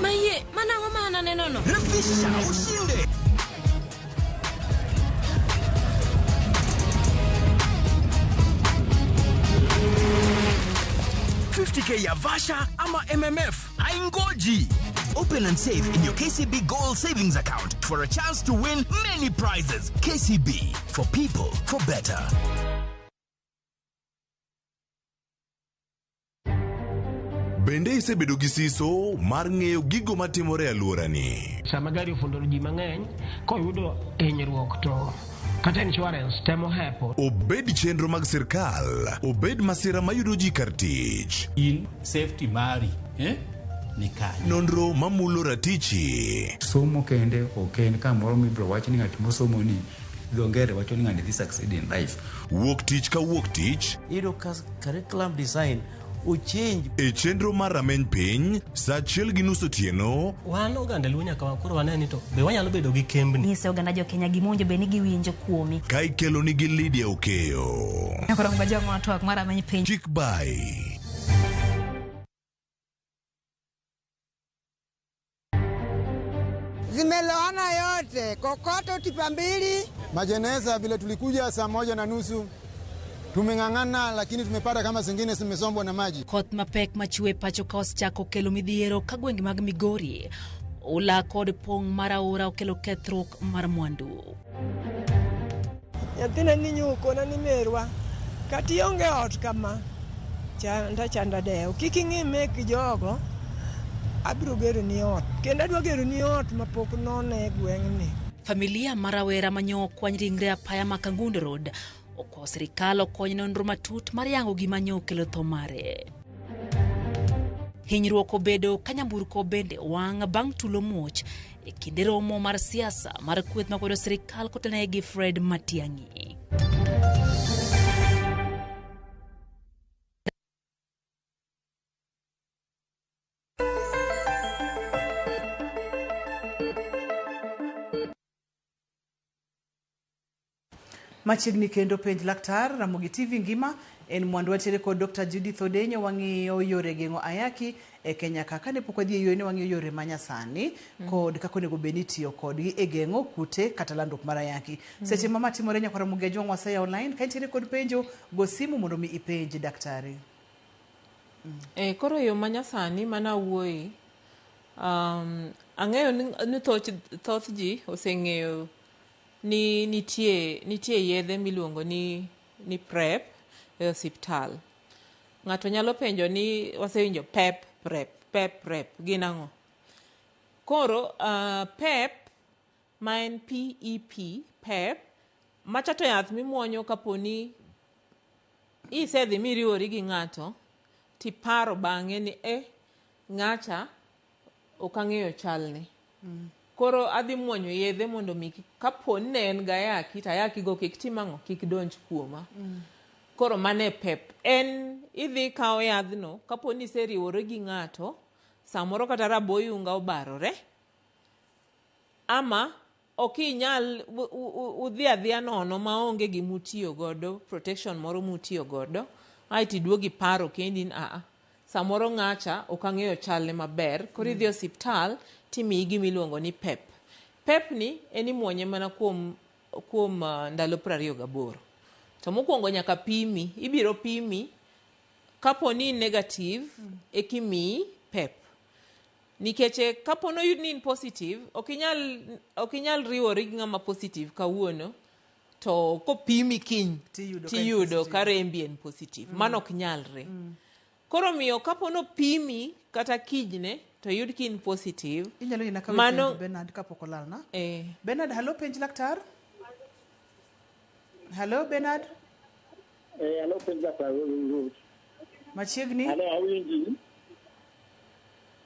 [SPEAKER 7] Maye, mana ngoma na nenono.
[SPEAKER 14] Repisha ushinde. $50K ya Vasha ama MMF haingoji. Open and save in your KCB Gold Savings Account for a chance to win many prizes. KCB, for people, for better.
[SPEAKER 9] Bende isebedo gi siso mar ng'eyo gigo matimore alworani.
[SPEAKER 13] Sama gari ofundoro ji mang'eny, koyudo hinyruok to kata insurance temo hepo.
[SPEAKER 9] Obed chenro mag sirkal, obed masira mayudo ji kar tich.
[SPEAKER 15] In safety mari, ni kanye.
[SPEAKER 9] Nonro mamulo ratichi.
[SPEAKER 16] Somo kende oken kamoro mibro wach ni ng'at mosomo ni dhongere wacho ni ng'ani succeed in life.
[SPEAKER 9] Wuok tich ka wuok tich.
[SPEAKER 15] Iro curriculum design uchinj.
[SPEAKER 9] E chenro mar rameny piny, sa 1:30 otieno.
[SPEAKER 15] Wan oganda luo nyaka wakoro waneni to be wanyalo bedo gi kembni.
[SPEAKER 17] Nyise oganda jo Kenya gimonjo be ni giwinjo kuomi.
[SPEAKER 9] Ka ikelo nigi Lydia Okeyo.
[SPEAKER 17] Nyakoro mbajo ng'ato ak mar rameny piny.
[SPEAKER 9] Chik by
[SPEAKER 18] Zimeloana yote, kokoto tipa 2.
[SPEAKER 19] Majeneza vile tulikuja saa 1:30. Tumeng'ang'ana lakini tumepata kama zingine zimesombwa na maji.
[SPEAKER 8] Koth mapek machwe pacho kaos chako kelo midhiero ka gwenge mag Migori. Ola kod pong' mar aora okelo kethruok mar mwandu.
[SPEAKER 18] Nyathina ni nyuko na ni merwa. Kati onge ot kama. Chanda deo. Kiki ng'ime ki jogo. Abiro gero ni ot. Kendo adwa gero ni ot mapok none gweng'ni.
[SPEAKER 8] Familia marawera manyo kwany ringre apaya ma Kangundo Road. Oko sirikal okony nonro matut mar yango gima nyo kelo tho mare. Hinyruok obedo ka nyamburko bende wang' bang' tulo muoch e kinde romo mar siasa mar kweth makwedo sirikal kotenegi gi Fred Matiang'i.
[SPEAKER 1] Machiegni kendo penj laktar Ramogi TV ngima en mwandu wachere kod Dr. Judith Odenyo wang'iyo yore geng'o ayaki e Kenya kaka ne pok wadhi e yore wang'iyo yore manyasani kod kako nego beni tiyo kodgi e geng'o kute kata landruok mar ayaki. Seche mama timore nyaka Ramogi jong wasaya online ka nitiere kod penjo go simu mondo mi ipenji daktari.
[SPEAKER 2] Koro yo manyasani mana wuoyi ang'eyo ni thoth ji oseng'eyo ni nitie yedhe miluongo ni PrEP e hospital. Ng'ato nyalo penjo ni wasewinjo PrEP gin ang'o? Koro PrEP ma en PEP machato yath mimuonyo kaponi isedhi miriwori gi ng'ato tiparo bang'e ni ng'acha ok ang'eyo chalni. Koro adhi muonyo yedhe mondo mi kaponi ne en ga ayaki to ayaki go kik timang'o kik donj kuoma. Koro mane PEP en idhi kawo yadhno kaponi iseriwore gi ng'ato samoro kata raboyunga obarore ama okinyal udhi adhiya nono maonge gimutiyo godo protection moro mutiyo godo aiti duogi paro kendi samoro ng'acha ok ang'eyo chalne maber koro idhi hospital timiyi gimiluongo ni PEP. PEP ni en imuonye mana kuom ndalo 28. To mokwongo nyaka pimi, ibiro pimi kaponi negative ekimiyi PEP. Nikeche kapono oyud ni positive, okinyal riwori gi ng'ama positive kawuono to kopimi kiny tiyudo ka rembi en positive. Mano ok nyalre. Koro miyo kapono pimi kata kijne to yud kin positive.
[SPEAKER 1] Inyalo ina ka mano Bernard kapok olalna. Bernard, hello penj laktar. Hello, Bernard.
[SPEAKER 20] Hello, Penja.
[SPEAKER 1] Machiegni.
[SPEAKER 20] Hello,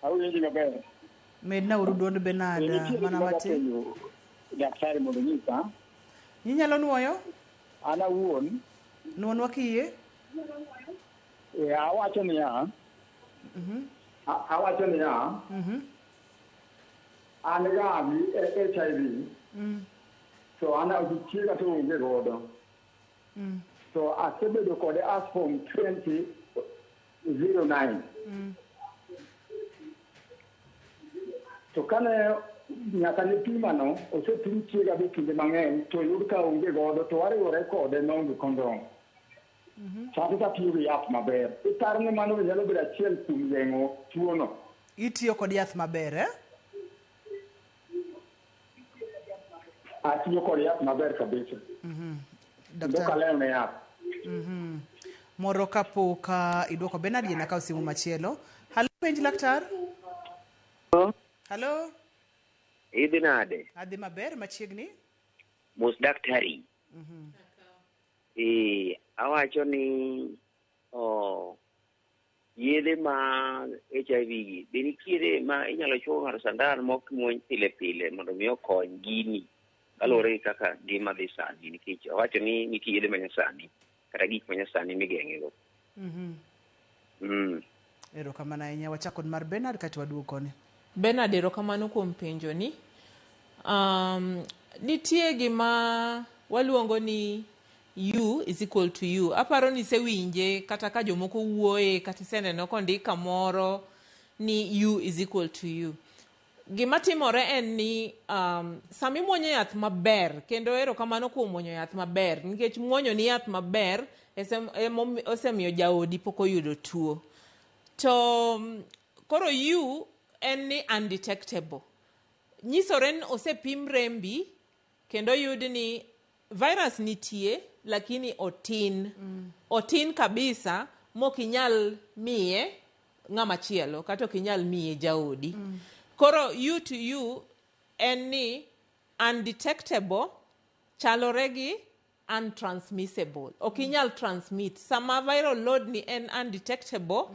[SPEAKER 20] awinji maber.
[SPEAKER 1] Medna uru duond Bernard mana matin.
[SPEAKER 20] Daktari mondo nyisa.
[SPEAKER 1] Inyalo nuoyo?
[SPEAKER 20] An awuon.
[SPEAKER 1] Nuonwa kiyie?
[SPEAKER 20] Awacho niya. Awacho niya. An ga gi HIV. So an achiega to onge godo. So asebedo kode as from 2009. To kane nyaka ne pimano osepim chiega be kinde mang'eny to yud ka onge godo to wariwore kode maonge kondom. Sati ka tiyo gi yath maber. Iparo ni mano nyalo bedo achiel kuom geng'o tuono.
[SPEAKER 1] Itiyo kod yath maber, eh?
[SPEAKER 20] Atiyo kod yath maber kabisa. Dokaleo ne yath.
[SPEAKER 1] Moro kapok idwoko Bernard yena kaw simu machielo. Halo penj laktar. Halo.
[SPEAKER 21] Idhi nade?
[SPEAKER 1] Adhi maber machiegni.
[SPEAKER 21] Mos daktari. Awacho ni yedhe ma HIV gi be nitiere ma inyalo chuo ng'ato sandan mok muony pile pile mondo mi okony gini kaluwore gi kaka ngima dhi sani, nikech awacho ni nitie yedhe manyasani kata gik manyasani migeng'ego.
[SPEAKER 1] Erokamano ahinya. Wachak kod mar Bernard kati waduokone.
[SPEAKER 2] Bernard, erokamano kuom penjo ni. Nitie gima waluongo ni U is equal to U. Aparo ni sewinje kata ka jomoko wuoye kata seneno kondik kamoro ni U is equal to U. Gima timore en ni sami muonyo yath maber, kendo erokamano kuom muonyo yath maber, nikech muonyo ni yath maber osemiyo jaodi pok oyudo tuo. To koro U en ni undetectable. Nyisore ni osepim rembi kendo yud ni virus nitie lakini otin kabisa mokinyal miye ng'ama chielo kata okinyal miye jaodi. Koro U to U en ni undetectable chalore gi untransmissible. Okinyal transmit. Sama viral load ni en undetectable,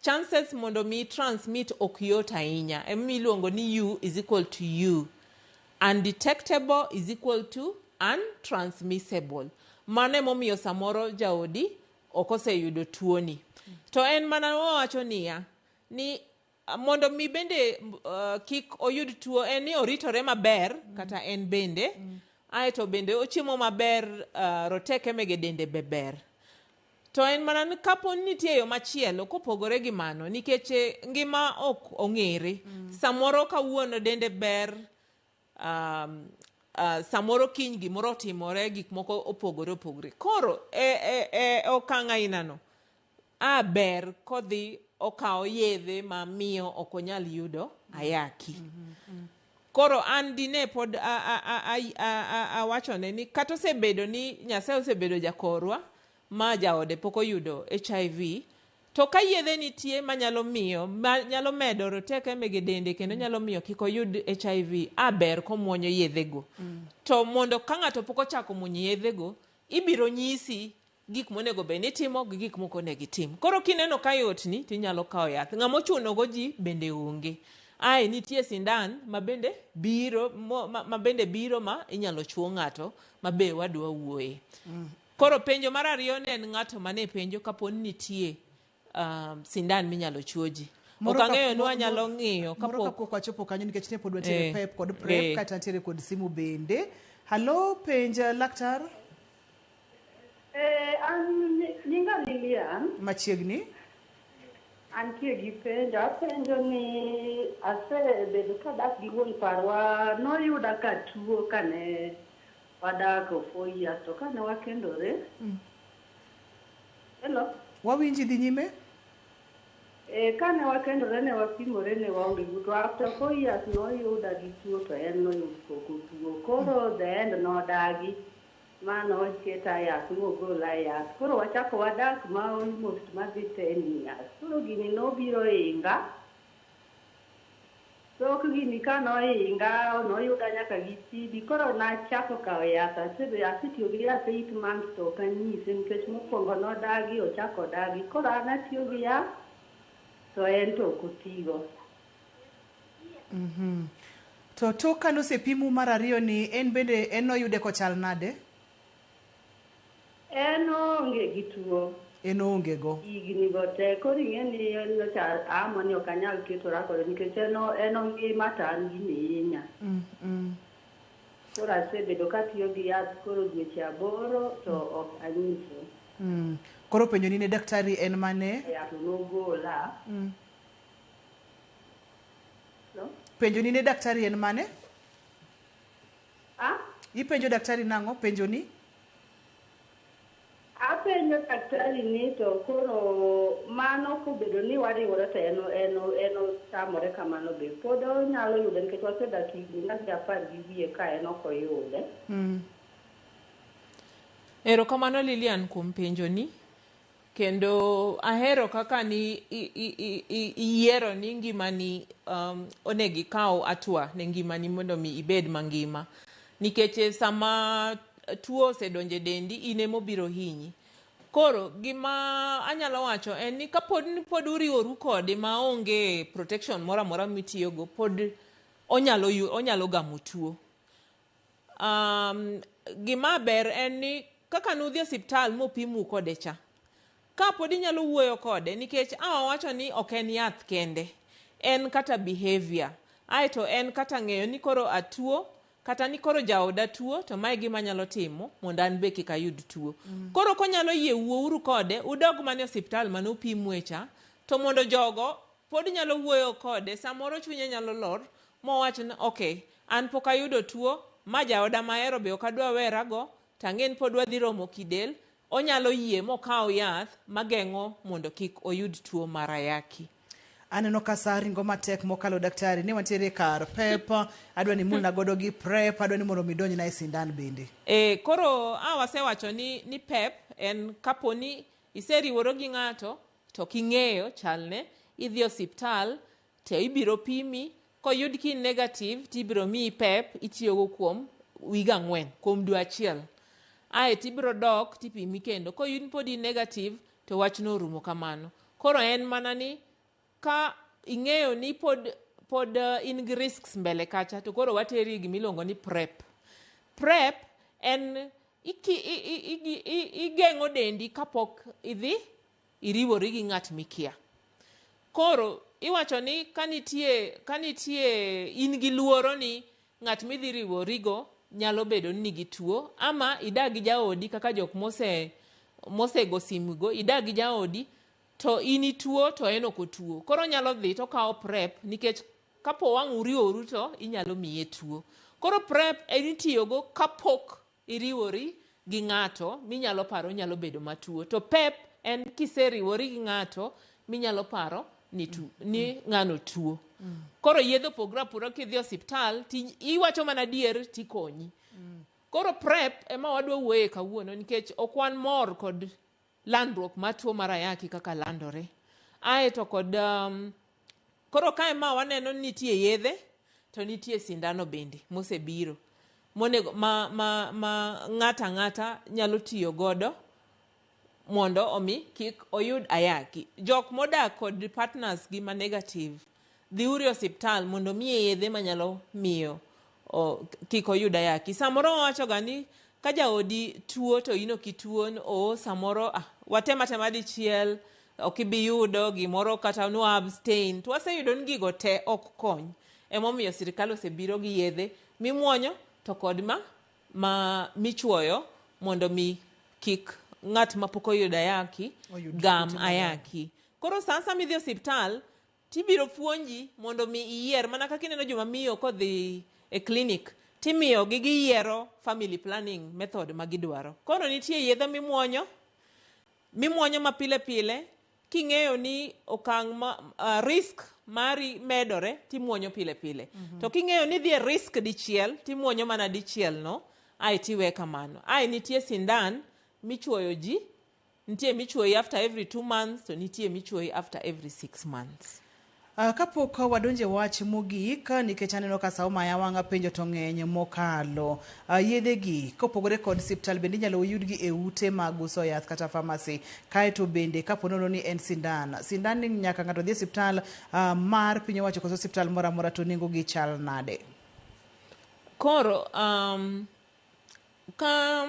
[SPEAKER 2] chances mondo mi transmit ok yot ahinya. Emiluongo ni U is equal to U. Undetectable is equal to untransmissible. Mane momiyo samoro jaodi okoseyudo tuoni. To en mana wawacho niya ni mondo mi bende kik oyud tuo en ni oritore maber kata en bende aeto bende ochiemo maber, roteke mege dende beber. To en mana ni kapo nitie yo machielo kopogore gi mano, nikech ngima ok ong'ere. Samoro kawuono dende ber, samoro kiny gimoro otimore, gik moko opogore opogore. Koro okang' ainano ber kodhi okawo yedhe ma miyo ok onyal yudo ayaki. Koro an dine pod awachone ni kata osebedo ni Nyasaye osebedo jakorwa ma jaode pok oyudo HIV, to ka yedhe nitie manyalo medo roteke mege dende kendo nyalo miyo kik oyud HIV, ber komuonyo yedhego. To mondo ka ng'ato pok ochako muonyo yedhego, ibiro nyisi gik monego bed ni timo gi gik moko onego itim. Koro kineno ka yot ni tinyalo kawo yath. Ng'ama ochuno go ji bende onge. Nitie sindan ma bende biro ma inyalo chuo ng'ato ma be wadwa wuoye. Koro penjo mar ariyo ne en ng'ato mane penjo kapo ni nitie sindan minyalo chuo ji. Ok ang'eyo ni wanyalo ng'iyo
[SPEAKER 1] kapok wachopo kanyo nikech ne pod watiere pep kod prep kata ntiere kod simu bende. Halo penj laktar.
[SPEAKER 22] An nyinga Lilian.
[SPEAKER 1] Machiegni.
[SPEAKER 22] Antie gi penjo. Apenjo ni asebedo kadak gi wuon parwa noyuda ka tuo kane wadak 4 years to kane wakendore. Hello.
[SPEAKER 1] Wawinji dhi nyime?
[SPEAKER 22] Kane wakendore ne wapimore ne waonge to after 4 years noyuda gi tuo to en noyudo koko tuo. Koro the end nodagi. Mano oketa yath mogola yath. Koro wachako wadak ma almost madhi 10 years. Koro gini nobiro inga. Tok gini ka noinga noyuda nyaka gi TB koro nachako kawo yath asetiyo gi yath 8 months to ok anyise nikech mokwongo nodagi ochako dagi koro an atiyo gi yath to en to ok otigo.
[SPEAKER 1] To tok kanosepimu mar ariyo ni en bende en noyude kochal nade?
[SPEAKER 22] En onge gi tuo.
[SPEAKER 1] En onge go.
[SPEAKER 22] Higni go te koro ing'eni amo ni ok anyal ketora kode nikech en ongima to an gini hinya. Koro asebedo katiyo gi yath koro dweche 8 to ok anyise.
[SPEAKER 1] Koro penjo ni ne daktari en mane?
[SPEAKER 22] Yath nogola.
[SPEAKER 1] Penjo ni ne daktari en mane? Ipenjo daktari nang'o penjo ni?
[SPEAKER 22] Apenjo daktari ni to koro mano kobedo ni wariwore to en tamore kamano be pod onyalo yude nikech wasedak higni nyaka 10 gi wiye ka en ok oyude.
[SPEAKER 2] Erokamano Lilian kuom penjo ni kendo ahero kaka ni iyiero ni ngimani onego ikaw atua ne ngimani mondo mi ibed mangima nikech sama tuo osedonjo e dendi in ema obiro hinyi. Koro gima anyalo wacho en ni pod uriworu kode maonge protection moro amora mitiyogo pod onyalo gamo tuo. Gima ber en ni kaka nudhi e osiptal mopimu kode cha ka pod inyalo wuoyo kode nikech wawacho ni ok en yath kende, en kata behavior aeto en kata ng'eyo ni koro atuo kata ni koro jaoda tuo to mae gima nyalo timo mondo an be kik ayud tuo. Koro konyalo yie wuouru kode udog mane osiptal mane opimue cha to mondo jogo pod nyalo wuoyo kode samoro chunye nyalo lor mowach ni ok an pok ayudo tuo ma jaoda mahero be ok adwa werago tang'en pod wadhi romo kidel onyalo yie mokaw yath mageng'o mondo kik oyud tuo mar ayaki.
[SPEAKER 1] Aneno ka saa ringo matek mokalo daktari ne wantiere kar PEP adwa ni mulna godo gi PrEP adwa ni mondo midonj na e sindan bende.
[SPEAKER 2] Koro wasewacho ni PEP en kaponi iseriworo gi ng'ato to king'eyo chalne idhi osiptal to ibiro pimi koyud ki negative tibiro miyi PEP itiyogo kuom wige 4 kuom dwe achiel. Tibiro dok tipimi kendo koyud podi negative to wachno orumo kamano. Koro en mana ni ka ing'eyo ni pod in gi risks mbele kacha to koro wateri gimiluongo ni PrEP. PrEP en igeng'o dendi kapok idhi iriwori gi ng'at mikia. Koro iwacho ni kanitie in gi luoro ni ng'at midhi riworigo nyalo bedo ni nigi tuo ama idagi jaodi kaka jok mosego simugo idagi jaodi to ini tuo to en ok otuo. Koro nyalo dhi to kawo PrEP nikech kapo wang' uriworu to inyalo miye tuo. Koro PrEP en itiyogo kapok iriwori gi ng'ato minyalo paro nyalo bedo matuo. To PEP en kiseriwori gi ng'ato minyalo paro ni ng'ano tuo. Koro yedho pogre apura kidhi osiptal iwacho mana dier tikonyi. Koro PrEP ema wadwa wuoye kawuono nikech ok wan mor kod landruok mar tuo mar ayaki kaka landore. Aeto kod koro kae ma waneno ni nitie yedhe to nitie sindano bende mosebiro monego ma ng'ata nyalo tiyo godo mondo omi kik oyud ayaki. Jok modak kod partners gi ma negative dhi uri osiptal mondo miye yedhe manyalo miyo kik oyud ayaki. Samoro wawachoga ni ka jaodi tuo to in ok ituo samoro watema dichiel ok ibi yudo gimoro kata no abstain to waseyudo ni gigo te ok kony. Emomiyo sirikal osebiro gi yedhe mimuonyo to kod ma michuoyo mondo mi kik ng'at ma pok oyudo ayaki gam ayaki. Koro sasa midhi osiptal tibiro puonji mondo mi iyier mana kaka ineno joma miyo kodhi e clinic timiyo gi giyiero family planning method ma gidwaro. Koro nitie yedhe mimuonyo ma pile king'eyo ni okang' risk mari medore timuonyo pile. To king'eyo ni dhi e risk dichiel timuonyo mana dichiel no tiwe kamano. Nitie sindan michuoyo ji, nitie michuoyi after every 2 months to nitie michuoyi after every 6 months.
[SPEAKER 1] Kapok wadonje wach mogik nikech aneno ka sa ma yawanga penjo to ng'eny mokalo. Yedhe gi kopogore kod siptal bende inyalo yudgi e ute mag uso yath kata pharmacy. Kaeto bende kaponono ni en sindan. Sindan ni nyaka ng'ato dhi e siptal mar piny owacho koso siptal moro amora to nengo gi chal nade.
[SPEAKER 2] Koro ka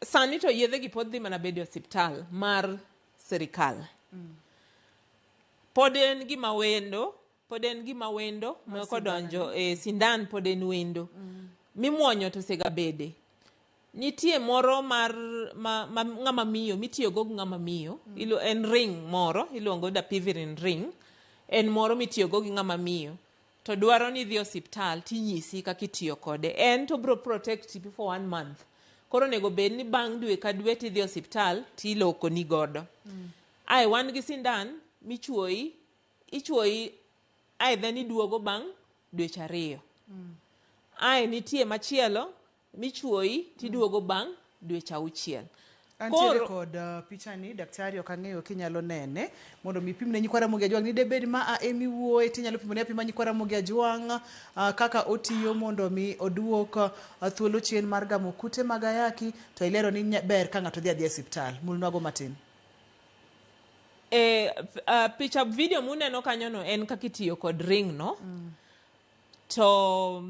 [SPEAKER 2] sani to yedhe gi pod dhi mana bedo e siptal mar sirikal. Pod en gima wendo kodonjo e sindan pod en wendo. Mimuonyo to sega bede. Nitie moro mar ng'ama miyo mitiyogo gi ng'ama miyo. En ring moro iluongo dapivirin ring. En moro mitiyogo gi ng'ama miyo. To dwaro ni dhi e osiptal tinyisi kaka itiyo kode. En to bro protect you for 1 month. Koro nego bed ni bang' dwe ka dwe tidhi e osiptal tiloko ni godo. Ai wan gi sindan ichuoyi aidha ni duogo bang' dweche 2. Ai nitie machielo michuoyi tiduogo bang' dweche 6.
[SPEAKER 1] Antiere kod pichani daktari ok ang'eyo kinyalo nene mondo mi pimne nyikwara mogi ajwang' ni debed ma emi wuoye tinyalo pimone apima nyikwara mogi ajwang' kaka otiyo mondo mi oduok thuolo chien mar gamo kute mag ayaki to ilero ni ber ka ng'ato dhi adhiya e siptal. Mulnwago matin.
[SPEAKER 2] Picha video muneno kanyono en kaka itiyo kod ring no. To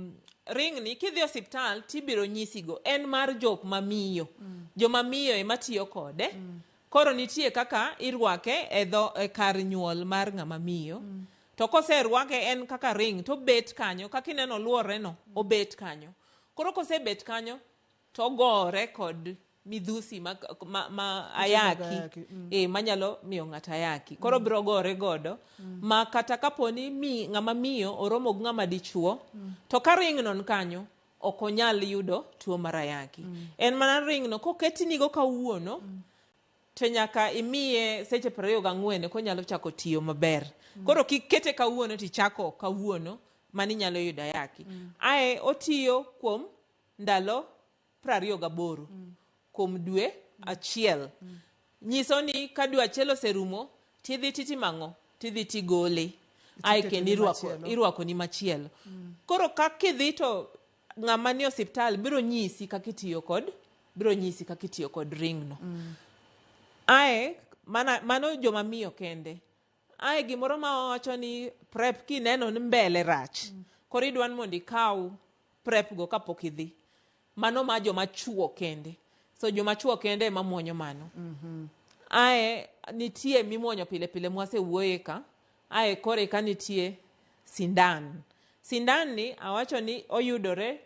[SPEAKER 2] ring ni kidhi e osiptal tibiro nyisigo en mar jok mamiyo. Joma miyo ema tiyo kode. Koro nitie kaka irwake e kar nyuol mar ng'ama miyo. To koserwake en kaka ring to bet kanyo kaka ineno luore no obet kanyo. Koro kosebet kanyo to gore kod midhusi ma ayaki manyalo miyo ng'ato ayaki. Koro biro gore godo ma kata kaponi ng'ama miyo oromo gi ng'ama dichuo to ka ring non kanyo ok onyal yudo tuo mar ayaki. En mana ring no koketinigo kawuono to nyaka imiye seche 24 konyalo chako tiyo maber. Koro kikete kawuono tichako kawuono mani nyalo yudo ayaki. Ae otiyo kuom ndalo 28 kuom dwe achiel. Nyiso ni ka dwe achiel oserumo tidhi titimang'o tidhi tigole. Ae kendo irwako ni machielo. Koro kakidhi to ng'ama ni osiptal biro nyisi kaka itiyo kod ring no. Ae mano joma miyo kende. Ae gimoro ma wacho ni prep kineno ni mbele rach. Koro idwan mondo ikaw prep go kapok idhi. Mano ma joma chuo kende. So joma chuo kende ema muonyo mano. Ae nitie mimuonyo pile pile mwasewuoye ka. Ae kore ka nitie sindan. Sindan ni awacho ni oyudore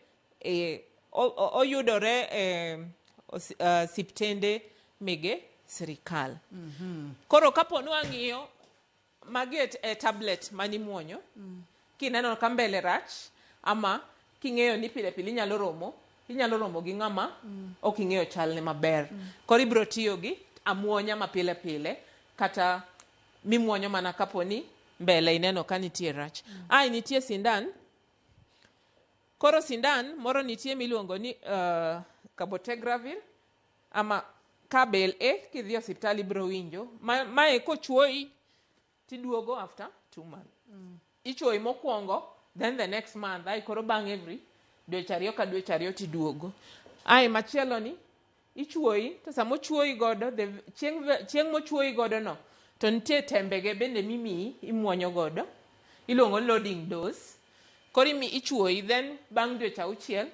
[SPEAKER 2] siptende mege sirikal. Koro kapo nwang'iyo maget tablet mani muonyo kineno ka mbele rach ama king'eyo ni pile pile inyalo romo gi ng'ama ok ing'eyo chalne maber. Koro ibiro tiyo gi amuonya ma pile pile kata mimuonyo mana kaponi mbele ineno ka nitie rach. Ai nitie sindan. Koro sindan moro nitie miluongo ni cabotegravir ama kabel kidhi e osiptal ibiro winjo. Mae kochuoyi tiduogo after 2 months. Ichuoyi mokwongo then the next month ai koro bang' every dweche 2 ka dweche 2 tiduogo. Ai machielo ni ichuoyi to samo chuoyi godo chieng' mochuoyi godo no to nitie tembege bende mimiyi imuonyo godo. Iluongo loading dose. Koro ichuoyi then bang' dweche 6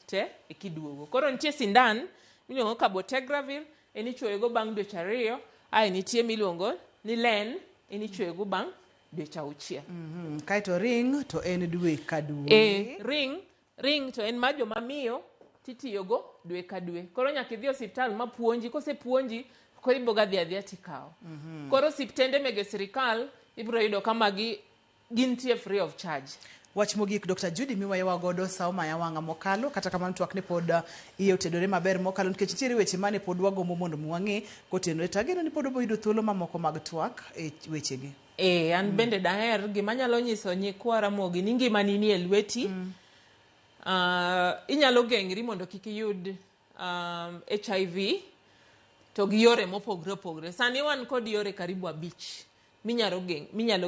[SPEAKER 2] te ikiduogo. Koro nitie sindan miluongo cabotegravir ichuoyi go bang' dweche 2. Ai nitie miluongo ni len ichuoyi go bang' dweche 6.
[SPEAKER 1] Kaito ring to en dwe ka dwe.
[SPEAKER 2] Ring to en ma joma miyo titiyogo dwe ka dwe. Koro nyaka idhi e osiptal ma puonji. Kosepuonji koro iboga dhi tikawo. Koro siptende mege sirikal ibiro yudo ka magi gintie free of charge.
[SPEAKER 1] Wach mogik Dr. Judy miwayewa godo sao ma yawanga mokalo kata kamano twak ne pod iye otedore maber mokalo nikech nitiere weche mane pod wagomo mondo mwang'e kotenore tageno ni pod oboyudo thuolo mamoko mag twak e wechegi.
[SPEAKER 2] An bende daher gima nyalo nyiso nyikwara mogi ni ngimani ni e lweti. Inyalo geng'ri mondo kik iyud HIV to gi yore mopogre opogre. Sani wan kod yore karibu 5 minyalo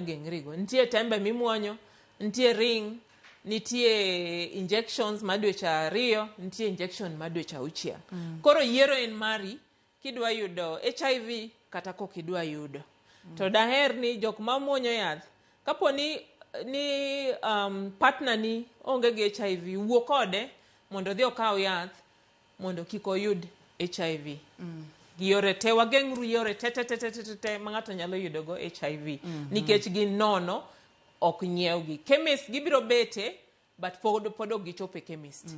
[SPEAKER 2] geng'rigo. Nitie tembe mimuonyo, nitie ring, nitie injections ma dweche 2, nitie injection ma dweche 6. Koro yiero en mari kidwa yudo HIV kata kok idwa yudo. To daher ni jok ma muonyo yath, kapo ni partner ni onge gi HIV, wuo kode mondo odhi okaw yath mondo kik oyud HIV. Yore te wageng'ru yore te ma ng'ato nyalo yudo go HIV nikech gin nono ok nyiewgi. Chemist gibiro bete but pod ok gichopo e chemist.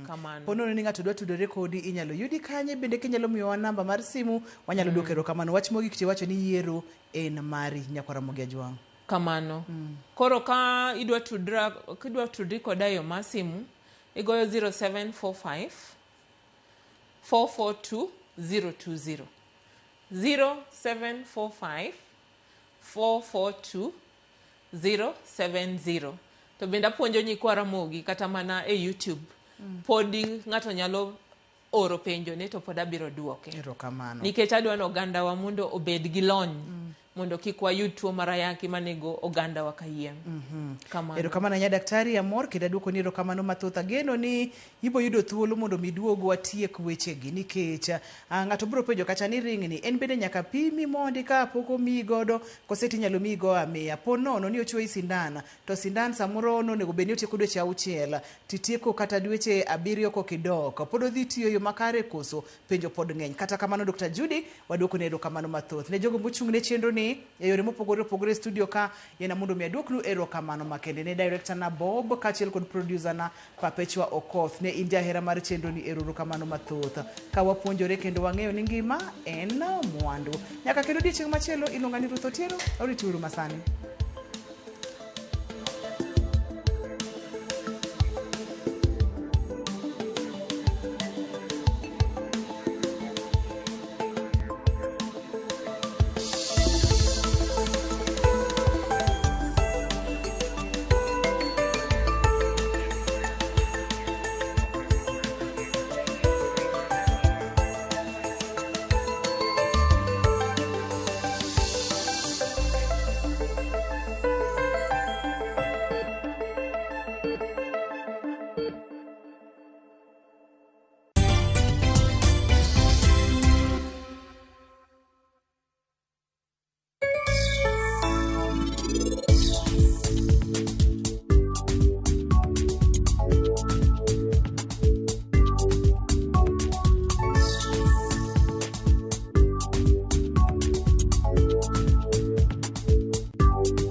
[SPEAKER 2] Kamano.
[SPEAKER 1] Ponono ni ng'ato dwa tudore kodi inyalo yudi kanye, bende kinyalo miyowa namba mar simu wanyalo dwoko erokamano. Wach mogik tiwacho ni yiero en mari Nyakwara Mogi Ajwang'.
[SPEAKER 2] Kamano. Koro ka idwa tudri koda yo mar simu igoyo 0745 442 020 0745 442 070. To bende apuonjo Nyikwara Mogi kata mana e YouTube. Podi ng'ato nyalo oro penjo ne to pod abiro duoke.
[SPEAKER 1] Erokamano.
[SPEAKER 2] Nikech adwano oganda wa mondo obed gi lony mondo kik wayud tuo mar ayaki manego oganda wa kayiem. Kamano.
[SPEAKER 1] Erokamano nya daktari Amor, kendo aduoko ni erokamano mathoth. Ageno ni ibo yudo thuolo mondo miduogo watiek wechegi nikech ng'ato biro penjo kacha ni ring ni en bende nyaka pimi mondi ka pok omiyi godo kose tinyalo miyi go amiya. Ponono ni ochuoyi sindan, to sindan samoro onego bed ni otieko dweche 6 titieko kata dweche 7 kokidok. Pod odhi tiyo yo makare koso penjo pod ng'eny. Kata kamano Dr. Judy waduoko ni erokamano mathoth. Ne jogo mochung' ne chenro ni e yore mopogore opogore studio ka yena mondo mi aduoknu erokamano makende. Ne director na Bob kachiel kod producer na Perpetua Okoth. Ne in jahera mar chenro ni erokamano mathoth. Ka wapuonjore kendo wang'eyo ni ngima en mwandu. Nyaka kendo odiochieng' machielo iluonga ni Ruth Otieno. Orituru masani.